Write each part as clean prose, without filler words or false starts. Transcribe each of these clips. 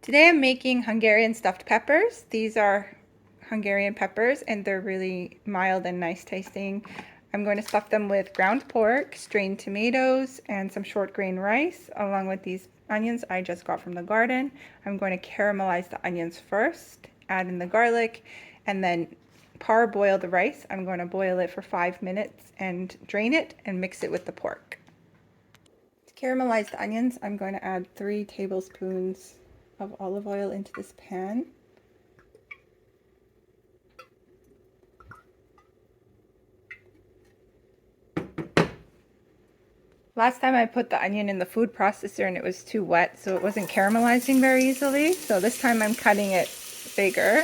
Today I'm making Hungarian stuffed peppers. These are Hungarian peppers and they're really mild and nice tasting. I'm going to stuff them with ground pork, strained tomatoes, and some short grain rice, along with these onions I just got from the garden. I'm going to caramelize the onions first, add in the garlic, and then parboil the rice. I'm going to boil it for 5 minutes and drain it and mix it with the pork. To caramelize the onions, I'm going to add 3 tablespoons of olive oil into this pan. Last time I put the onion in the food processor and it was too wet, so it wasn't caramelizing very easily. So this time I'm cutting it bigger.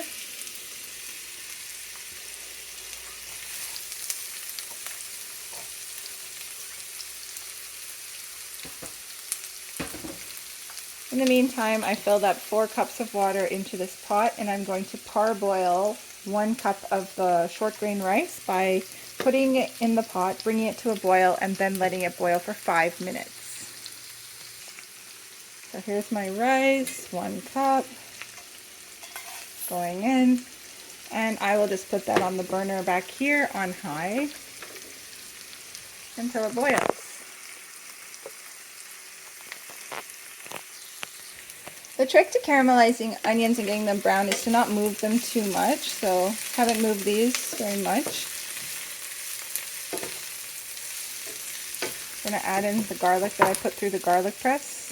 In the meantime, I filled up 4 cups of water into this pot and I'm going to parboil 1 cup of the short grain rice by putting it in the pot, bringing it to a boil, and then letting it boil for 5 minutes. So here's my rice, 1 cup going in, and I will just put that on the burner back here on high until it boils. The trick to caramelizing onions and getting them brown is to not move them too much, so haven't moved these very much. I'm going to add in the garlic that I put through the garlic press.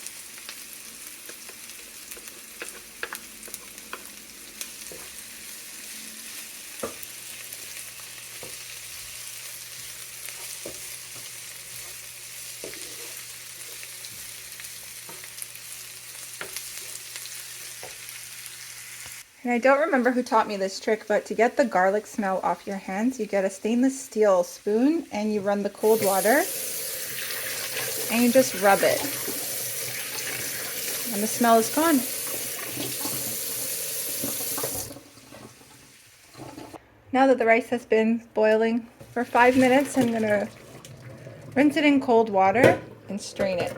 And I don't remember who taught me this trick, but to get the garlic smell off your hands, you get a stainless steel spoon and you run the cold water and you just rub it. And the smell is gone. Now that the rice has been boiling for 5 minutes, I'm going to rinse it in cold water and strain it.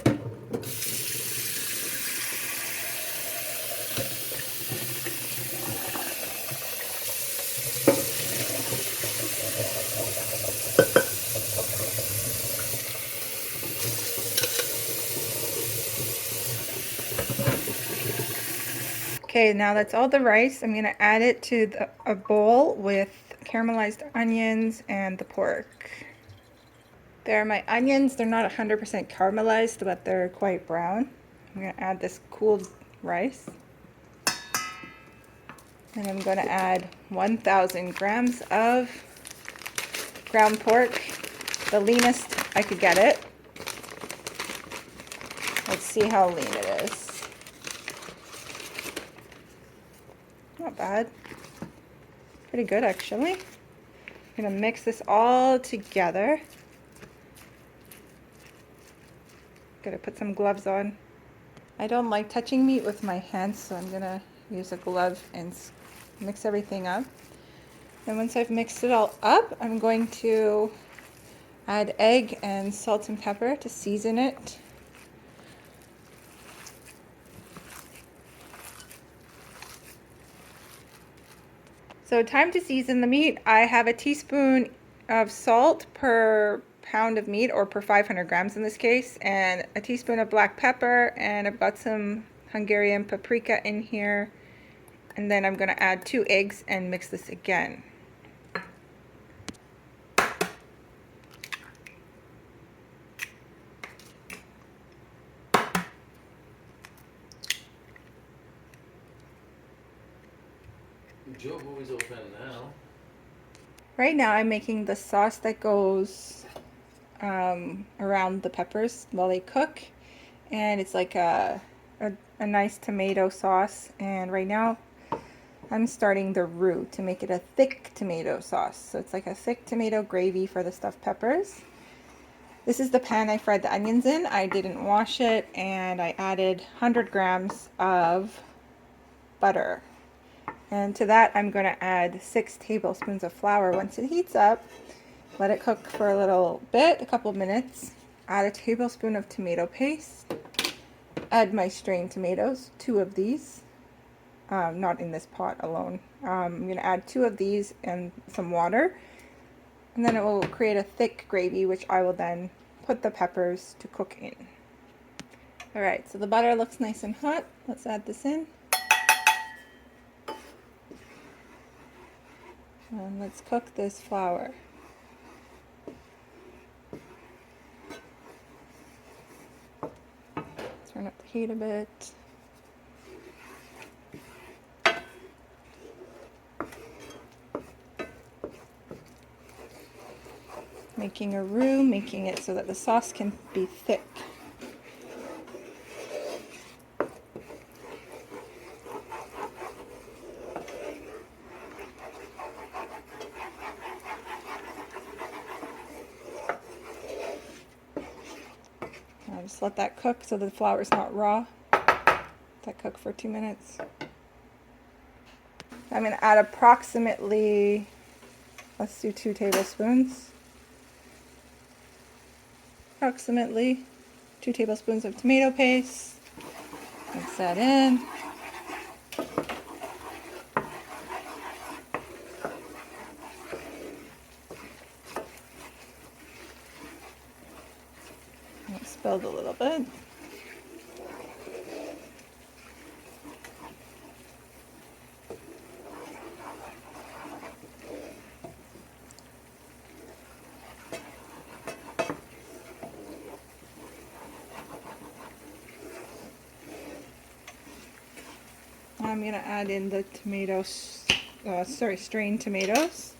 Okay, now that's all the rice. I'm going to add it to a bowl with caramelized onions and the pork. There are my onions. They're not 100% caramelized, but they're quite brown. I'm going to add this cooled rice. And I'm going to add 1,000 grams of ground pork, the leanest I could get it. Let's see how lean it is. Not bad. Pretty good, actually. I'm going to mix this all together. Gotta put some gloves on. I don't like touching meat with my hands, so I'm gonna use a glove and mix everything up. And once I've mixed it all up, I'm going to add egg and salt and pepper to season it. So time to season the meat. I have a teaspoon of salt per pound of meat, or per 500 grams in this case, and a teaspoon of black pepper, and I've got some Hungarian paprika in here, and then I'm going to add 2 eggs and mix this again. Job always open now. Right now I'm making the sauce that goes around the peppers while they cook, and it's like a nice tomato sauce, and right now I'm starting the roux to make it a thick tomato sauce. So it's like a thick tomato gravy for the stuffed peppers. This is the pan I fried the onions in. I didn't wash it, and I added 100 grams of butter. And to that I'm going to add 6 tablespoons of flour. Once it heats up, let it cook for a little bit, a couple minutes. Add a tablespoon of tomato paste. Add my strained tomatoes, 2 of these. not in this pot alone. I'm going to add 2 of these and some water, and then it will create a thick gravy, which I will then put the peppers to cook in. Alright, so the butter looks nice and hot. Let's add this in. And let's cook this flour. Turn up the heat a bit. Making a roux, making it so that the sauce can be thick. I'll just let that cook so the flour is not raw. Let that cook for 2 minutes. I'm going to add approximately, let's do 2 tablespoons. Approximately 2 tablespoons of tomato paste. Mix that in. It spilled a little bit. I'm going to add in the tomatoes, strained tomatoes.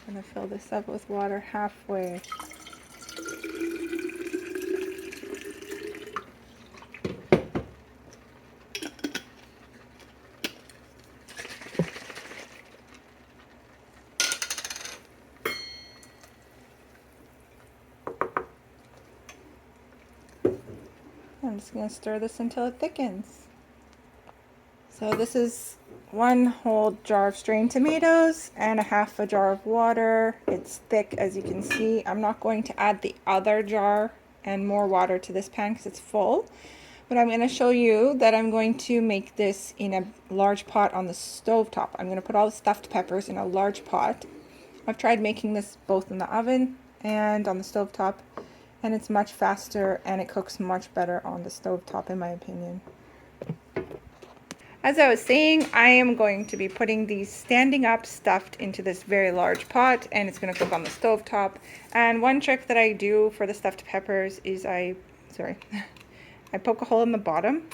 I'm going to fill this up with water halfway. I'm just going to stir this until it thickens. So this is 1 whole jar of strained tomatoes and a half a jar of water. It's thick, as you can see. I'm not going to add the other jar and more water to this pan because it's full. But I'm going to show you that I'm going to make this in a large pot on the stove top. I'm going to put all the stuffed peppers in a large pot. I've tried making this both in the oven and on the stove top, and it's much faster and it cooks much better on the stove top, in my opinion. As I was saying, I am going to be putting these standing up stuffed into this very large pot, and it's going to cook on the stove top. And one trick that I do for the stuffed peppers is I poke a hole in the bottom,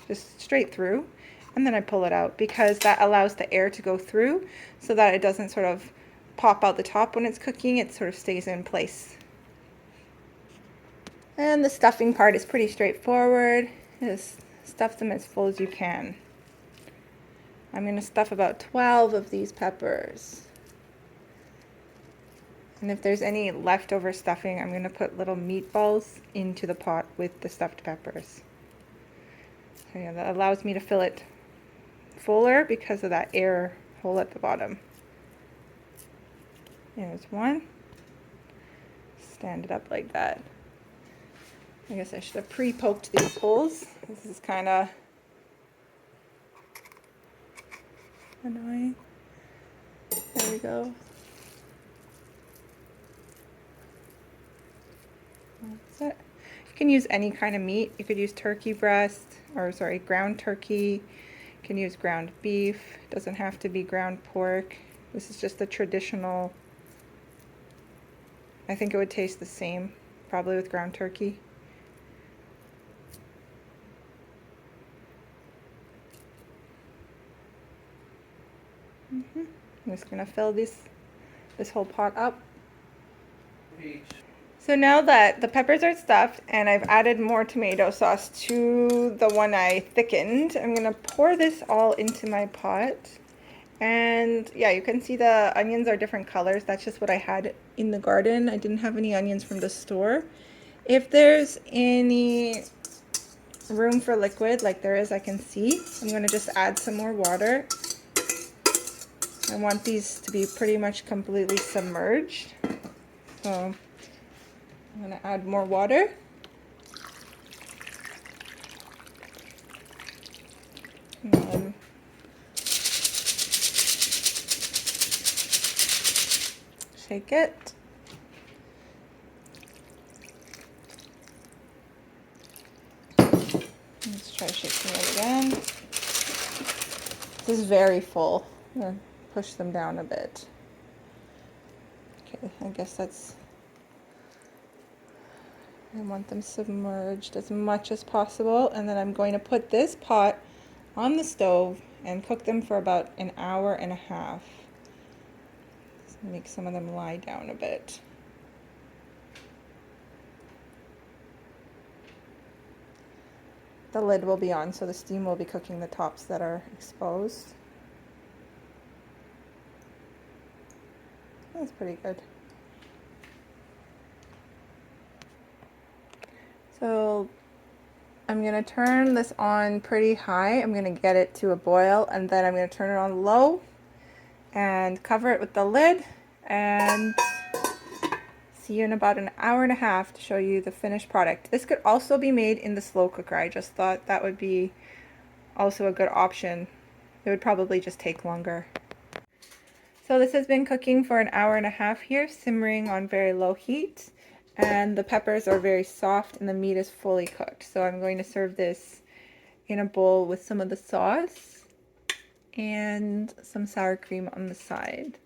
just straight through, and then I pull it out because that allows the air to go through so that it doesn't sort of pop out the top when it's cooking. It sort of stays in place. And the stuffing part is pretty straightforward. Just stuff them as full as you can. I'm going to stuff about 12 of these peppers. And if there's any leftover stuffing, I'm going to put little meatballs into the pot with the stuffed peppers. So yeah, that allows me to fill it fuller because of that air hole at the bottom. There's one. Stand it up like that. I guess I should have pre-poked these holes. This is kind of annoying. There we go. That's it. You can use any kind of meat. You could use turkey breast, or sorry, ground turkey. You can use ground beef. It doesn't have to be ground pork. This is just the traditional. I think it would taste the same, probably with ground turkey. I'm just going to fill this whole pot up. So now that the peppers are stuffed and I've added more tomato sauce to the one I thickened, I'm going to pour this all into my pot. And yeah, you can see the onions are different colors. That's just what I had in the garden. I didn't have any onions from the store. If there's any room for liquid like there is, I can see, I'm going to just add some more water. I want these to be pretty much completely submerged. So I'm going to add more water. And then shake it. Let's try shaking it again. This is very full. I'm going to push them down a bit. Okay, I guess that's... I want them submerged as much as possible, and then I'm going to put this pot on the stove and cook them for about an hour and a half. Just make some of them lie down a bit. The lid will be on, so the steam will be cooking the tops that are exposed. That's pretty good. So I'm going to turn this on pretty high. I'm going to get it to a boil, and then I'm going to turn it on low and cover it with the lid, and see you in about an hour and a half to show you the finished product. This could also be made in the slow cooker. I just thought that would be also a good option. It would probably just take longer. So this has been cooking for an hour and a half here, simmering on very low heat. And the peppers are very soft and the meat is fully cooked. So I'm going to serve this in a bowl with some of the sauce and some sour cream on the side.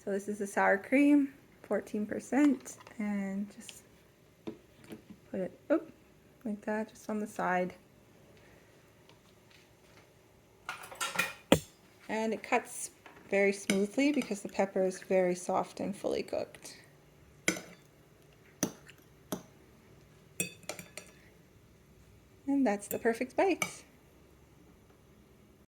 So this is the sour cream, 14%, and just put it like that, just on the side. And it cuts very smoothly because the pepper is very soft and fully cooked. And that's the perfect bite.